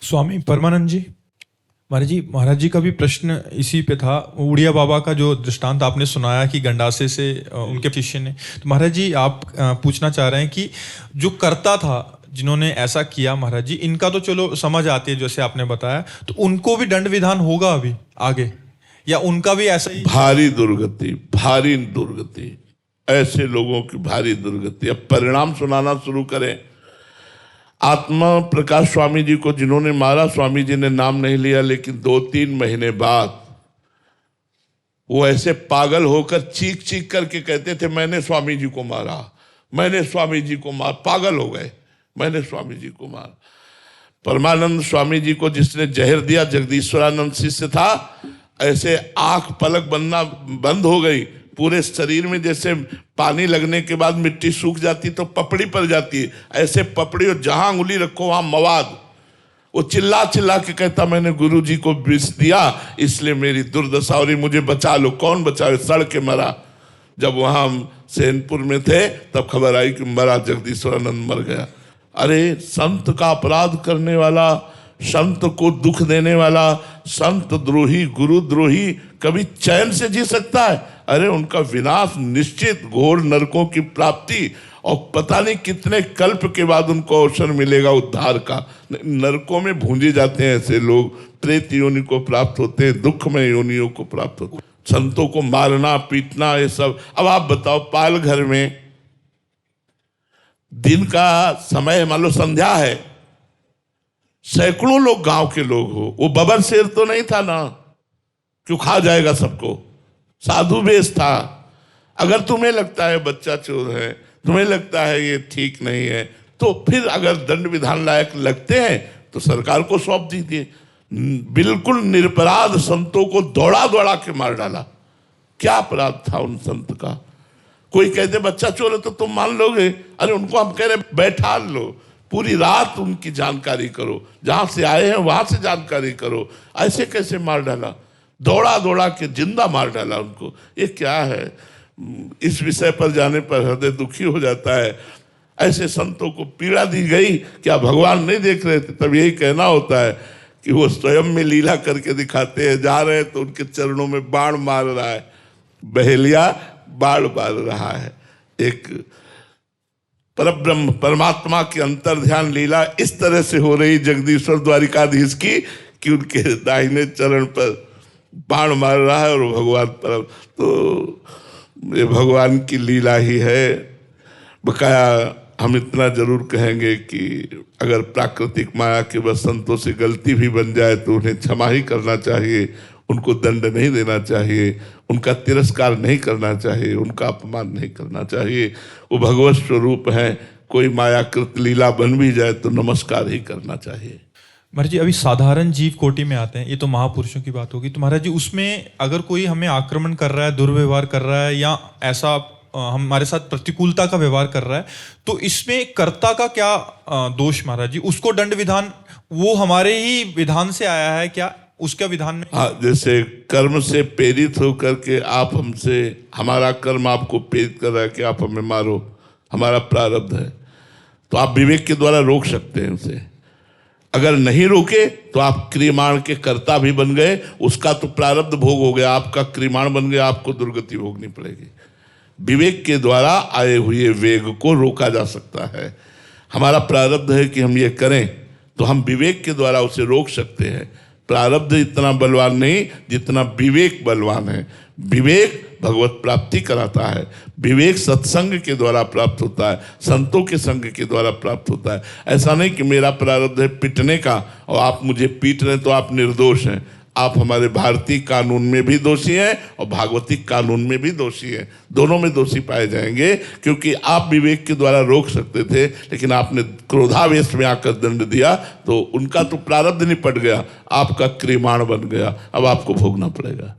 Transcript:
स्वामी परमानंद जी, महाराज जी का भी प्रश्न इसी पे था। उड़िया बाबा का जो दृष्टांत आपने सुनाया कि गंडासे से उनके शिष्य ने, तो महाराज जी आप पूछना चाह रहे हैं कि जो करता था जिन्होंने ऐसा किया, महाराज जी इनका तो चलो समझ आती है जैसे आपने बताया, तो उनको भी दंड विधान होगा अभी आगे, या उनका भी ऐसा ही? भारी दुर्गति, ऐसे लोगों की भारी दुर्गति। अब परिणाम सुनाना शुरू करें। आत्मा प्रकाश स्वामी जी को जिन्होंने मारा, स्वामी जी ने नाम नहीं लिया, लेकिन 2-3 महीने बाद वो ऐसे पागल होकर चीख चीख करके कहते थे मैंने स्वामी जी को मारा, मैंने स्वामी जी को मारा। पागल हो गए, मैंने स्वामी जी को मारा। परमानंद स्वामी जी को जिसने जहर दिया, जगदीश्वरानंद शिष्य था, ऐसे आंख पलक बनना बंद हो गई। पूरे शरीर में जैसे पानी लगने के बाद मिट्टी सूख जाती तो पपड़ी पड़ जाती है, ऐसे पपड़ी, और जहां उंगली रखो वहां मवाद। वो चिल्ला चिल्ला के कहता मैंने गुरु जी को विष दिया, इसलिए मेरी दुर्दशा हो रही, मुझे बचा लो। कौन बचाए? सड़ के मरा। जब वहां सैनपुर में थे तब खबर आई कि मरा, जगदीश्वरानंद मर गया। अरे संत का अपराध करने वाला, संत को दुख देने वाला, संत द्रोही, गुरु द्रोही कभी चैन से जी सकता है? अरे उनका विनाश निश्चित, घोर नरकों की प्राप्ति, और पता नहीं कितने कल्प के बाद उनको अवसर मिलेगा उद्धार का। नरकों में भूंजे जाते हैं ऐसे लोग, प्रेत योनि को प्राप्त होते हैं, दुखमय योनियों को प्राप्त होते हैं। संतों को मारना पीटना ये सब। अब आप बताओ, पाल घर में दिन का समय, मान लो संध्या है, सैकड़ों लोग गांव के लोग हो, वो बबर शेर तो नहीं था ना, क्यों खा जाएगा सबको। साधु वेश था। अगर तुम्हें लगता है बच्चा चोर है, तुम्हें लगता है ये ठीक नहीं है, तो फिर अगर दंड विधान लायक लगते हैं तो सरकार को सौंप दीजिए। बिल्कुल निरपराध संतों को दौड़ा दौड़ा के मार डाला। क्या अपराध था उन संत का? कोई कहते बच्चा चोर है तो तुम मान लोगे? अरे उनको हम कह रहे बैठा लो, पूरी रात उनकी जानकारी करो, जहां से आए हैं वहां से जानकारी करो। ऐसे कैसे मार डाला? दौड़ा दौड़ा के जिंदा मार डाला उनको। ये क्या है? इस विषय पर जाने पर हृदय दुखी हो जाता है। ऐसे संतों को पीड़ा दी गई, क्या भगवान नहीं देख रहे थे? तब यही कहना होता है कि वो स्वयं में लीला करके दिखाते हैं। जा रहे हैं तो उनके चरणों में बाण मार रहा है, बहेलिया बाण मार रहा है। एक परब्रह्म परमात्मा की अंतर ध्यान लीला इस तरह से हो रही जगदीश्वर द्वारिकाधीश की कि उनके दाहिने चरण पर बाण मार रहा है, और भगवान पर। तो ये भगवान की लीला ही है। बकाया हम इतना जरूर कहेंगे कि अगर प्राकृतिक माया के बस संतों से गलती भी बन जाए तो उन्हें क्षमा ही करना चाहिए, उनको दंड नहीं देना चाहिए, उनका तिरस्कार नहीं करना चाहिए, उनका अपमान नहीं करना चाहिए। वो भगवत स्वरूप हैं। कोई मायाकृत लीला बन भी जाए तो नमस्कार ही करना चाहिए। महाराज जी अभी साधारण जीव कोटि में आते हैं, ये तो महापुरुषों की बात होगी। तो महाराज जी उसमें अगर कोई हमें आक्रमण कर रहा है, दुर्व्यवहार कर रहा है, या ऐसा हमारे साथ प्रतिकूलता का व्यवहार कर रहा है, तो इसमें कर्ता का क्या दोष महाराज जी? उसको दंड विधान वो हमारे ही विधान से आया है क्या? उसका विधान में हाँ, जैसे कर्म से प्रेरित होकर के आप हमसे, हमारा कर्म आपको प्रेरित कर रहा है कि आप हमें मारो, हमारा प्रारब्ध है, तो आप विवेक के द्वारा रोक सकते हैं उसे। अगर नहीं रोके तो आप क्रियमाण के कर्ता भी बन गए, उसका तो प्रारब्ध भोग हो गया, आपका क्रियमाण बन गया, आपको दुर्गति भोगनी पड़ेगी। विवेक के द्वारा आए हुए वेग को रोका जा सकता है। हमारा प्रारब्ध है कि हम ये करें, तो हम विवेक के द्वारा उसे रोक सकते हैं। प्रारब्ध इतना बलवान नहीं जितना विवेक बलवान है। विवेक भगवत प्राप्ति कराता है। विवेक सत्संग के द्वारा प्राप्त होता है, संतों के संग के द्वारा प्राप्त होता है। ऐसा नहीं कि मेरा प्रारब्ध है पिटने का और आप मुझे पीट रहे तो आप निर्दोष हैं। आप हमारे भारतीय कानून में भी दोषी हैं और भागवतिक कानून में भी दोषी हैं। दोनों में दोषी पाए जाएंगे, क्योंकि आप विवेक के द्वारा रोक सकते थे, लेकिन आपने क्रोधावेश में आकर दंड दिया, तो उनका तो प्रारब्ध निपट गया, आपका क्रियमाण बन गया, अब आपको भोगना पड़ेगा।